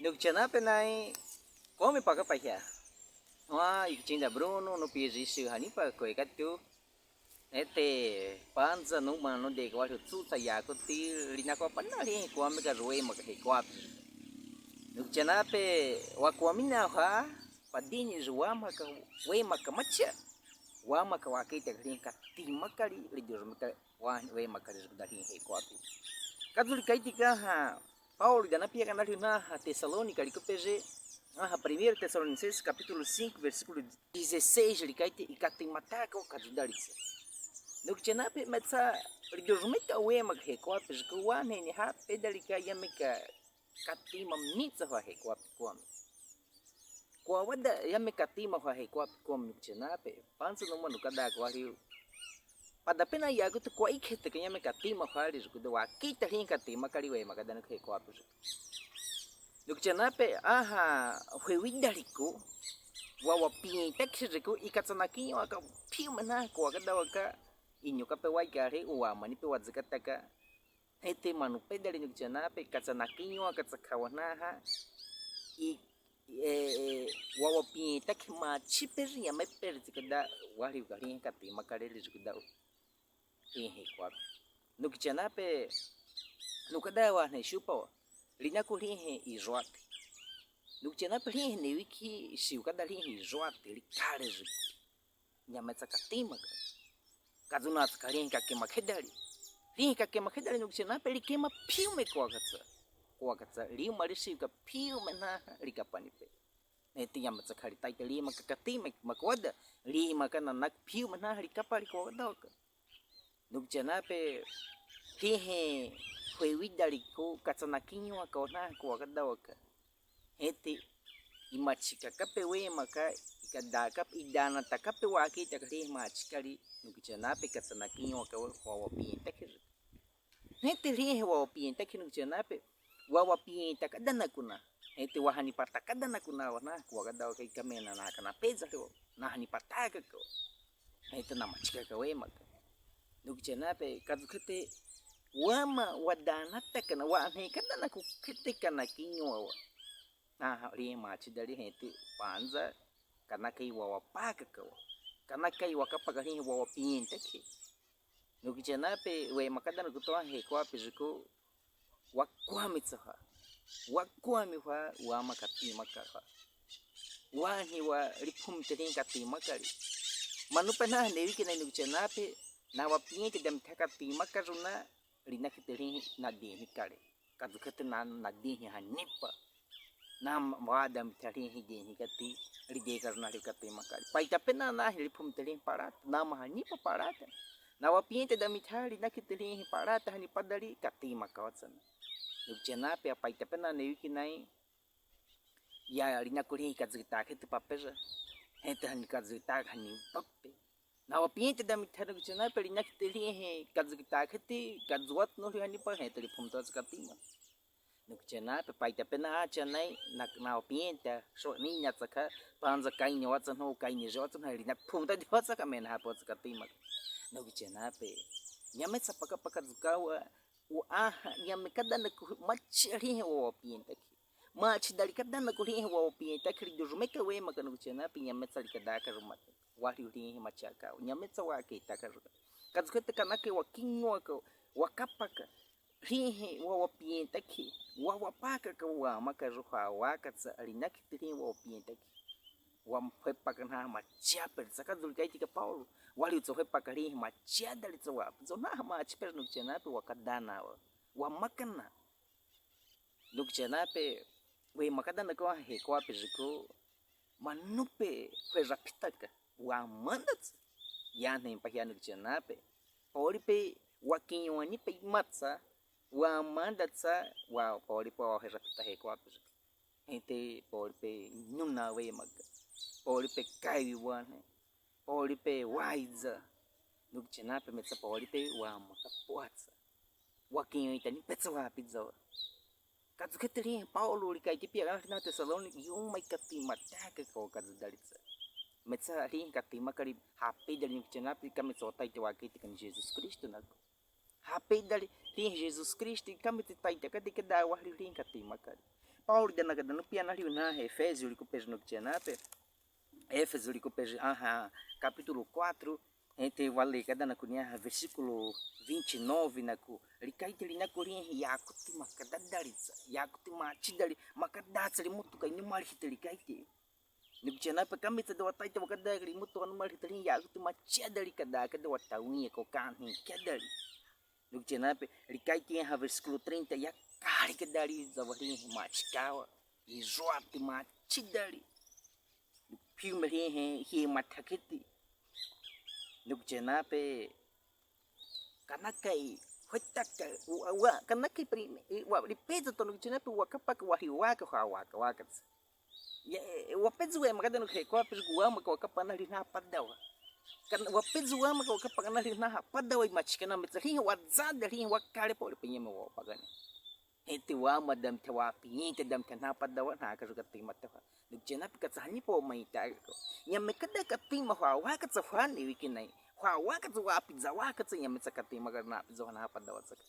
Nugchanapinay, Koame pagkapaya. Ikinda Bruno, no piejishu hanipa koekatu. Panza no mano de guardo tuta yakotti, linako panali, Koame ka wemakawaliko. Nugchanape, wakuamina ha, padeeniri wemakawaliko. Wamakawakita kattimakali, lidurmaka wemakawaliko dari hekuapi. Katulikaitika ha. Paulo da pia canal na Tessalônica, ali que eu peguei, 1 Tessalonicenses, capítulo 5, versículo 16, ele cai e kattimataka o kadudalitsa. No que tinha pe metsa, ele deu muito a wema que recoa, porque o homem ne ha pedalika yameka kattima mitsa va recoa come. Kwa wada yameka kattima va recoa come no que tinha pe, pansa no mano cada aquário. Pada pena ia tu kwa ikete kenya me kattima fali jukudo wa kita hin kattimakali wemakadana ke kwa pu. Nukchanape hwewidaliku wa wapin taksiku ikatsanaki wa ka piumana kwa kada waka inyoka pe waikare wa mani pe wadzakataka hete manu pedali nukchanape katsanaki wa katsakawana ha wa wapin takma chiperi ya me perzi kada wali ukari kattimakali jukudo lhieehe kwa nukichanape nukadawa na shupa linako lhieehe izwate nukichanape lhieehe ne wiki si ukada lhieehe izwate likale ziku nyametsa kattima kazuna tkalien kakemakhedali lhieehe kakemakhedali nukichanape likema piume kwa katsa lima lisika piume na likapanipe neti nyametsa khali taita lima kakattima makwada lima kana nak piume na likapali kwa doka Nukchanape lhieehe hwewidaliku katsanakinywa kaona kwa kadawaka hete imachika kape wemaka ikadaka idana takape waki takali machikali nukchanape katsanakinywa kwa wapienta kiri hete lhieehe wa wapienta kiri nukchanape wa wapienta kadana kuna hete wahani patakadana kuna wana kwa kadawaka ikamena na kana peza leo na hani pataka ko hete na machika ka wemaka Nukchanape kazukete wama wadanata kana wane kadana kukete kana kinywa na lima chidali hete panza kana kai wapaka kawa kana kai wakapaka hi wapinta ke Nukchanape we makadana kutoa he kwa piziko wakwamitsa wakwami wama kattimakali wani wa lipumte kattimakali manupana ne wiki na Nukchanape na wapinye ke dam kattimakali runa lina kiteri na dini kale kadukete na dini hanipa na wada mitari dini kati lide karna kattimakali paita pena na hilipum teri parat na hanipa parata na wapinye ke dam mitari na kiteri parata hanipa dari kattimakali sana Nukchanape paita pena ne wiki nai ya lina kuri kazita ke papeza hete hanikazita hanipape na wapinye da mitara kuchana peli nakiteli he kazukita kheti kazuat no hani pa he teli phumta kattima nukuchana pe paita pena chanai na wapinye so ni nya tsaka panza kai ni watsa no kai ni jotsa na lina phumta di watsa kamen ha po kattima nukuchana pe nyametsa paka zukawa wa nyamekada na machiri he wapinye taki mach dali kadana ko he wapinye taki durumeka we makanu kuchana pe nyametsa likada ka rumat walhio lhieehe machaka nyametsa wakeetaka kazukete kanake wakinywa ka wakapaka lhieehe wapienta ki wapaka ka wamaka ruha wakatsa alinaki lhieehe wapienta ki wamphepaka na machapa sakazulikaiti Paulo walitsohepaka lhieehe machada litsowa zona machipera nukchanape wakadana wamakana nukchanape we makadana kwa he kwa peziko manupe ferapitaka wa mandat yana impahianu kuchanape poripe wakinyoni pe matsa wa mandatsa wa poripe wa herapita he kwa hente poripe nyuna we mag poripe kai wane poripe waiza nukchanape metsa poripe wa makapwatsa wakinyoni tani petsa wa pizza kazuketri Paulo likaiti pia na Tesalonika yuma kattimataka ko kazudalitsa metsa lhieehe kattimakali hape dali nukchanape kametsa wattaita wakeete kan Jesus Cristo nako hape dali lhieehe Jesus Cristo kametsa taita kadika da walhio lhieehe kattimakali Paulo da nakada no piana rio na Efésios liko pes no kianape Éfeso liko pes capítulo 4 entre wale kada na kunia versículo 29 na ku likaite lina kurin yakotti makadadaritsa yakotti machidali makadatsa limutu kaini mali likaite nikukianape kami tada wattaita wakada limutu anu mali hitali yakotti machidali kada watawi ko kan kadali nikukianape likaite versículo 30 ya kari kadali zawali machikawa izoati machidali filme lhieehe matakiti nikukianape kanakai wattaita kanakai prime lipezo to nikukianape wakapaka walhio waka wapezo makada nukekwa pes guama ka wakapana lina padawa kan wapezo wama ka wakapana lina padawa machikana metsahi wazada lhi wakale po penyema wa pagani ete wama dam tawapi ente dam tanapa dawa na ka kattima ta nikukianape katsani po maita ko nyame kada kattima wa katsafani wikinai kwa wakati wapi za wakati nyame kattima karna zo na padawa tsaka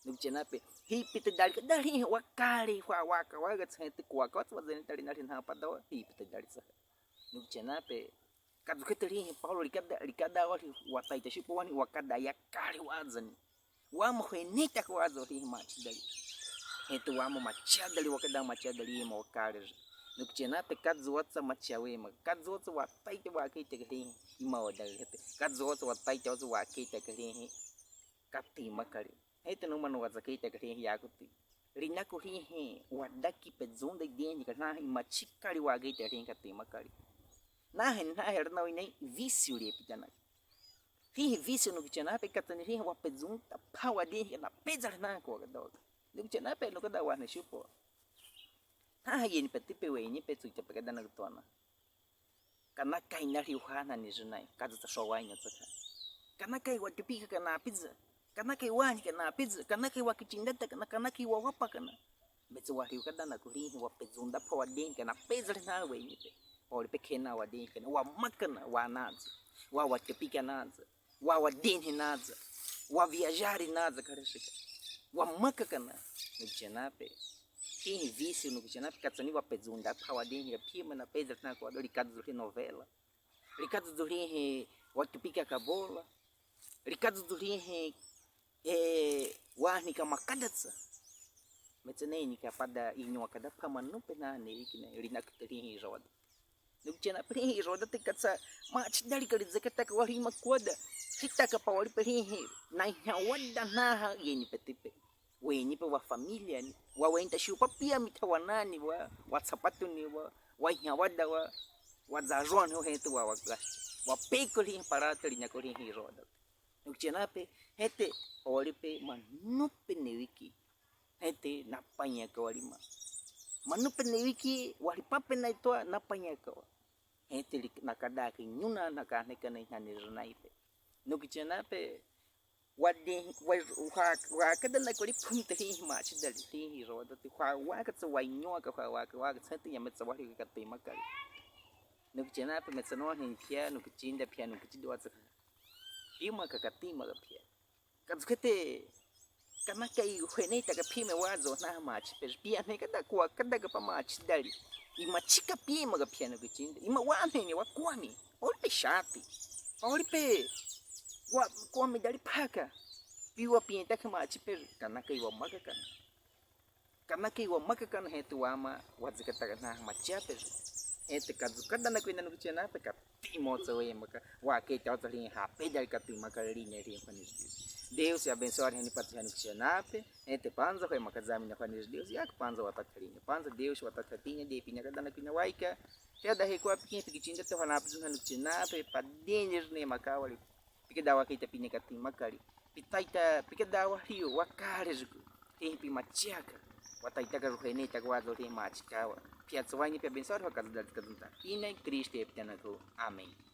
nikukianape hipite dali wakale kwa wakati ente kwa wakati wazeni tali na padawa hipite dali tsaka nikukianape kaduketeli Paulo likada wali wattaita shipo wani wakada yakale wazani wama kwenita kwa wazo hii machidali ente wama machadali wakada machadali ma wakale nikukianape kadzu watsa machawema kadzu watsa wattaita wakeita kali ima wadali hete kadzu watsa wattaita watsa wakeita kali kattimakali hete no mano wazakaita kali yakotti rinako hihi wadaki pezonda deni kana machikali wageita kali kattimakali nahe na winai vício lepitana fihi vício no kianape katani wapezunta pawa deni na pezar na ko gadog no kianape no kada wana shupo yeni petipe weni petu te pegada na tona kana kai na riuhana ni junai kaza ta showanya tsaka kana kai watipika kana pizza kana kai wani kana pizza kana kai wakicindata kana kai wawapa kana betsu wariu kada na kuri wapezunda pawa deni kana pezar na weni pe Ori pequena wa deni wa makana wa naza wa watipika naza wa wadeni naza wa viajari naza karishika wa makakana nikukianape hii vício nikukianape katsani wa pezunda pawa deni pima na peza tana kwa doli kadzu novela likadzu duli watipika kabola likadzu duli wani kama kadatsa metseneni kapada inyo kada pamanupe na ikina linakuteri roda nikukianape hii roda tikatsa machidali kali zakataka wali makwada kitaka pa wali pehi na wada na yeni petipe weni pe wa familia ni wa wenta shupa pia mitawanani wa WhatsApp ni wa wada wa zazon ho hetu wa pekoli parata linya koli hii roda nikukianape hete wali pe manupe ne wiki hete napanya ka walima manupe ne wiki wali pape na itoa napanya ka hete nakada ki nyuna nakane kana hani runaipe nikukianape wade wa kada na koli punta hii machidali hii roda ti kwa wakati wa nyoka kwa wakati hete yametsa wali kattimakali nikukianape metsano ni pia nukuchinda pia nukuchidwa tsaka ima kattima pia kadzukete kana kai weneta kapime wazo na machi pia ne kada pa machi dali imachika pima pia nukuchinda ima wane ni wakwami olipe shati olipe wa kwami dali paka piwa pinta kama machi kana kai wa makakana hetu wama wazikata na machiape ete kadzukada na kwenda nukukianape kattimo tsawe maka wakeita watali hape dali kattimakali ne ri fanis Deus e abençoe a patria no Kianape, entre panza foi makazami na fanis Deus yak panza watakalinha panza Deus watakatinha de pinha kada na kina waika tada hekwa pinha pikitinda to hanapis no Kianape padeeniri ne makawaliko pikadawa kita pinha kattimakali pitaita pikadawa walhio wakale zuku tempi machiaka wattaita ka ruheneta kwa do te machikawa piatswani pe abençoe ho kada kadunta ina Cristo e pitana ko amen.